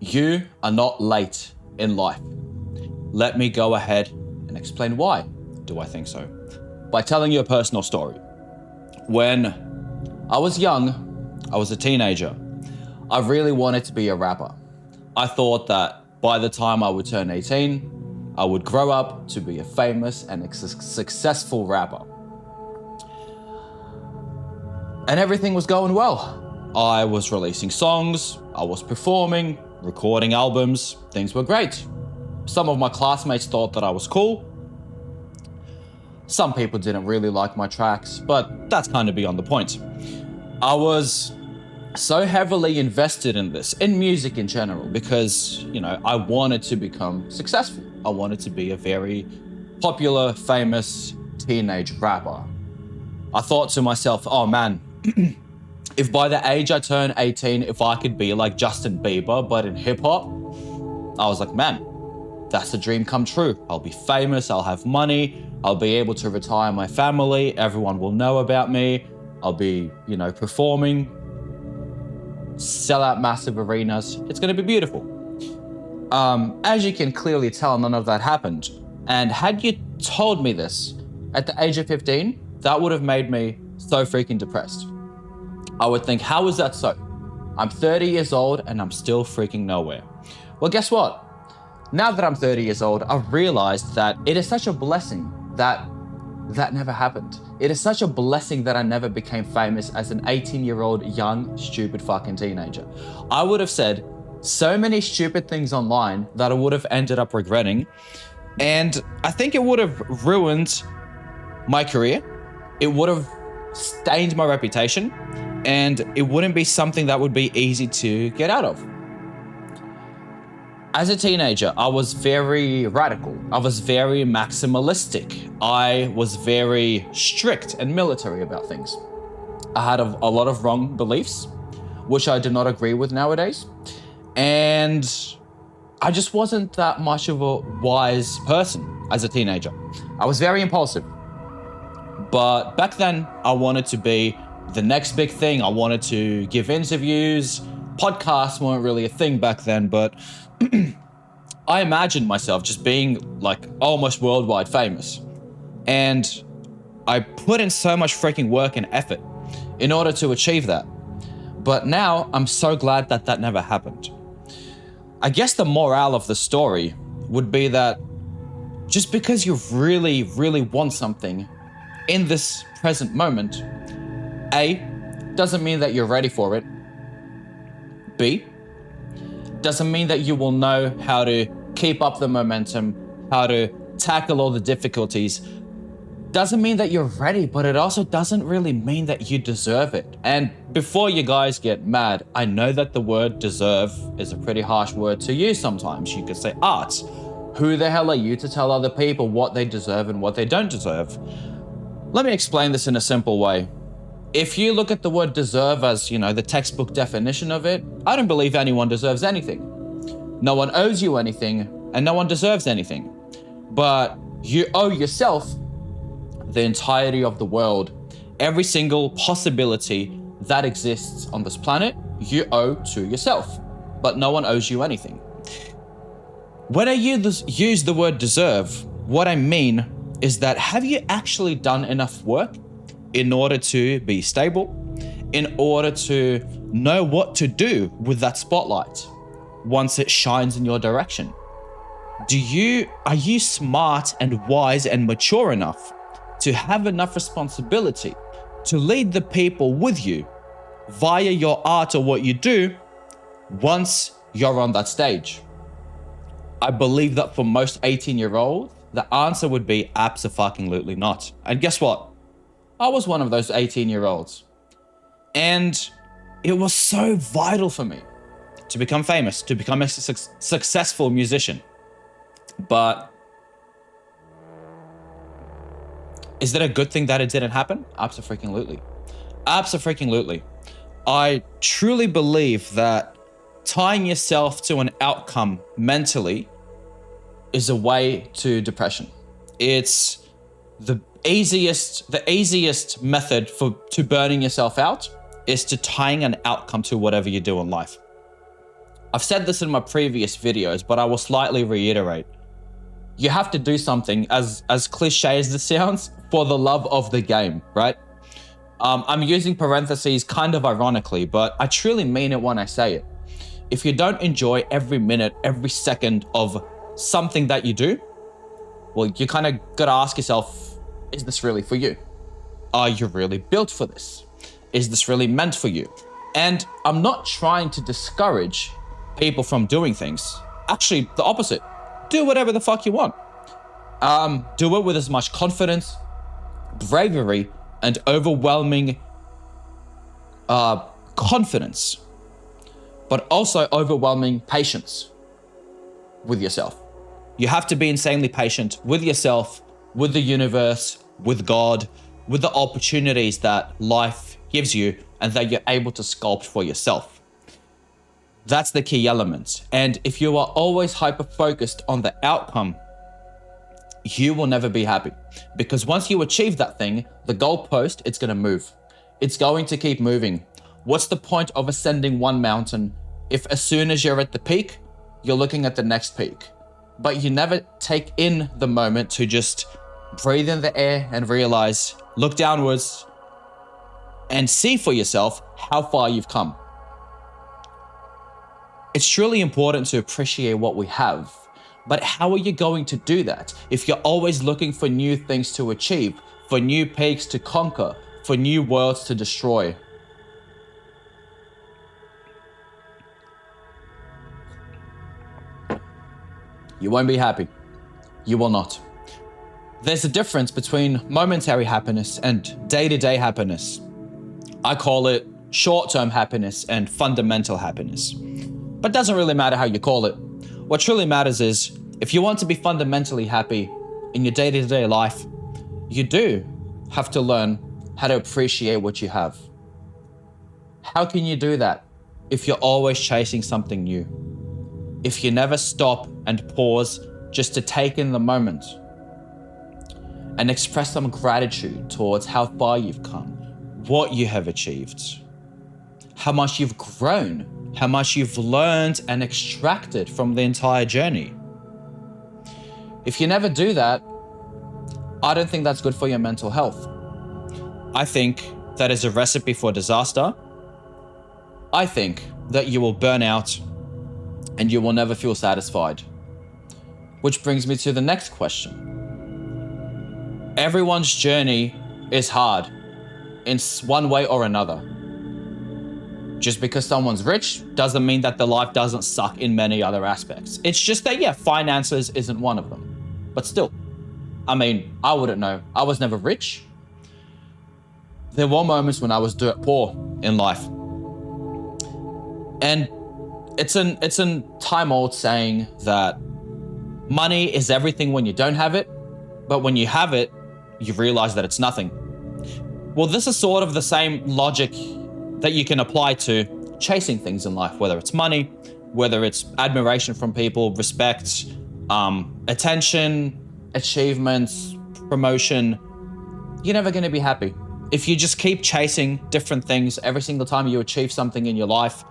You are not late in life. Let me go ahead and explain why do I think so. By telling you a personal story. When I was young, I was a teenager, I really wanted to be a rapper. I thought that by the time I would turn 18, I would grow up to be a famous and successful rapper. And everything was going well. I was releasing songs, I was performing, recording albums, things were great. Some of my classmates thought that I was cool. Some people didn't really like my tracks, but that's kind of beyond the point. I was so heavily invested in this, in music in general, because, I wanted to become successful. I wanted to be a very popular, famous teenage rapper. I thought to myself, oh man, if by the age I turn 18, if I could be like Justin Bieber, but in hip hop, I was like, man, that's a dream come true. I'll be famous, I'll have money, I'll be able to retire my family, everyone will know about me, I'll be, performing, sell out massive arenas. It's gonna be beautiful. As you can clearly tell, none of that happened. And had you told me this at the age of 15, that would have made me so freaking depressed. I would think, how is that so? I'm 30 years old and I'm still freaking nowhere. Well, guess what? Now that I'm 30 years old, I've realized that it is such a blessing that never happened. It is such a blessing that I never became famous as an 18-year-old young, stupid fucking teenager. I would have said so many stupid things online that I would have ended up regretting. And I think it would have ruined my career. It would have stained my reputation. And it wouldn't be something that would be easy to get out of. As a teenager, I was very radical. I was very maximalistic. I was very strict and military about things. I had a lot of wrong beliefs, which I do not agree with nowadays. And I just wasn't that much of a wise person as a teenager. I was very impulsive. But back then, I wanted to be the next big thing. I wanted to give interviews. Podcasts weren't really a thing back then, but I imagined myself just being like almost worldwide famous. And I put in so much freaking work and effort in order to achieve that. But now I'm so glad that that never happened. I guess the morale of the story would be that just because you really, really want something in this present moment, A, doesn't mean that you're ready for it. B, doesn't mean that you will know how to keep up the momentum, how to tackle all the difficulties. Doesn't mean that you're ready, but it also doesn't really mean that you deserve it. And before you guys get mad, I know that the word deserve is a pretty harsh word to use sometimes. You could say arts. Who the hell are you to tell other people what they deserve and what they don't deserve? Let me explain this in a simple way. If you look at the word deserve as, the textbook definition of it, I don't believe anyone deserves anything. No one owes you anything, and no one deserves anything. But you owe yourself the entirety of the world. Every single possibility that exists on this planet, you owe to yourself. But no one owes you anything. When I use the word deserve, what I mean is that have you actually done enough work in order to be stable, in order to know what to do with that spotlight once it shines in your direction? Are you smart and wise and mature enough to have enough responsibility to lead the people with you via your art or what you do once you're on that stage? I believe that for most 18-year-olds, the answer would be abso-fucking-lutely not. And guess what? I was one of those 18-year-olds. And it was so vital for me to become famous, to become a successful musician. But is that a good thing that it didn't happen? Abso-freaking-lutely. Abso-freaking-lutely. I truly believe that tying yourself to an outcome mentally is a way to depression. It's the easiest method to burning yourself out is to tying an outcome to whatever you do in life. I've said this in my previous videos, but I will slightly reiterate. You have to do something, as cliche as this sounds, for the love of the game, right? I'm using parentheses kind of ironically, but I truly mean it when I say it. If you don't enjoy every minute, every second of something that you do, well, you kind of got to ask yourself, is this really for you? Are you really built for this? Is this really meant for you? And I'm not trying to discourage people from doing things. Actually, the opposite. Do whatever the fuck you want. Do it with as much confidence, bravery, and overwhelming confidence, but also overwhelming patience with yourself. You have to be insanely patient with yourself, with the universe, with God, with the opportunities that life gives you and that you're able to sculpt for yourself. That's the key element. And if you are always hyper-focused on the outcome, you will never be happy. Because once you achieve that thing, the goalpost, it's going to move. It's going to keep moving. What's the point of ascending one mountain if as soon as you're at the peak, you're looking at the next peak? But you never take in the moment to just breathe in the air and realize, look downwards and see for yourself how far you've come. It's truly important to appreciate what we have, but how are you going to do that if you're always looking for new things to achieve, for new peaks to conquer, for new worlds to destroy? You won't be happy. You will not. There's a difference between momentary happiness and day-to-day happiness. I call it short-term happiness and fundamental happiness. But it doesn't really matter how you call it. What truly matters is, if you want to be fundamentally happy in your day-to-day life, you do have to learn how to appreciate what you have. How can you do that if you're always chasing something new? If you never stop and pause just to take in the moment and express some gratitude towards how far you've come, what you have achieved, how much you've grown, how much you've learned and extracted from the entire journey. If you never do that, I don't think that's good for your mental health. I think that is a recipe for disaster. I think that you will burn out and you will never feel satisfied. Which brings me to the next question. Everyone's journey is hard in one way or another. Just because someone's rich doesn't mean that their life doesn't suck in many other aspects. It's just that, yeah, finances isn't one of them. But still, I mean, I wouldn't know. I was never rich. There were moments when I was dirt poor in life. And it's an time-old saying that money is everything when you don't have it, but when you have it, you realize that it's nothing. Well, this is sort of the same logic that you can apply to chasing things in life, whether it's money, whether it's admiration from people, respect, attention, achievements, promotion. You're never going to be happy. If you just keep chasing different things every single time you achieve something in your life,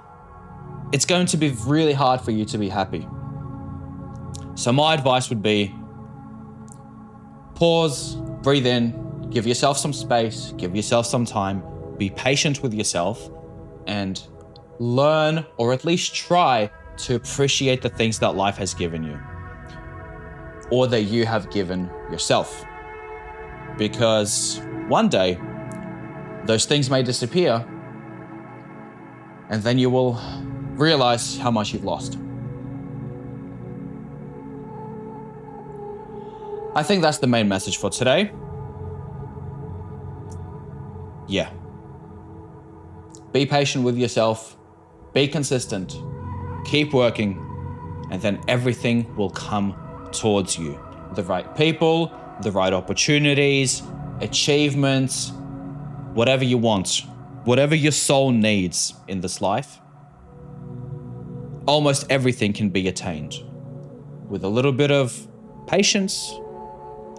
it's going to be really hard for you to be happy. So my advice would be, pause, breathe in, give yourself some space, give yourself some time, be patient with yourself, and learn, or at least try to appreciate the things that life has given you, or that you have given yourself. Because one day, those things may disappear, and then you will realize how much you've lost. I think that's the main message for today. Yeah. Be patient with yourself, be consistent, keep working, and then everything will come towards you. The right people, the right opportunities, achievements, whatever you want, whatever your soul needs in this life, almost everything can be attained with a little bit of patience,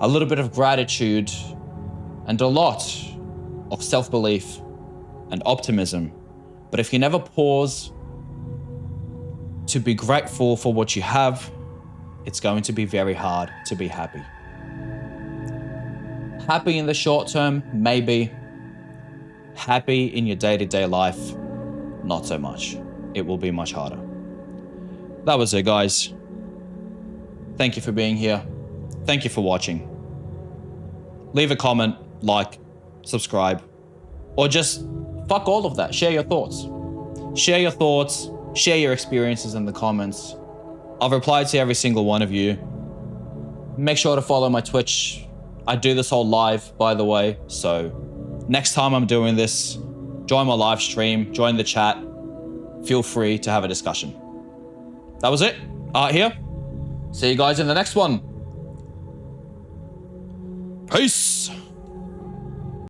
a little bit of gratitude, and a lot of self-belief and optimism. But if you never pause to be grateful for what you have, it's going to be very hard to be happy. Happy in the short term, maybe. Happy in your day-to-day life, not so much. It will be much harder. That was it, guys. Thank you for being here. Thank you for watching. Leave a comment, like, subscribe, or just fuck all of that. Share your thoughts. Share your thoughts, share your experiences in the comments. I've replied to every single one of you. Make sure to follow my Twitch. I do this all live, by the way, so next time I'm doing this, join my live stream, join the chat. Feel free to have a discussion. That was it. Art here. See you guys in the next one. Peace.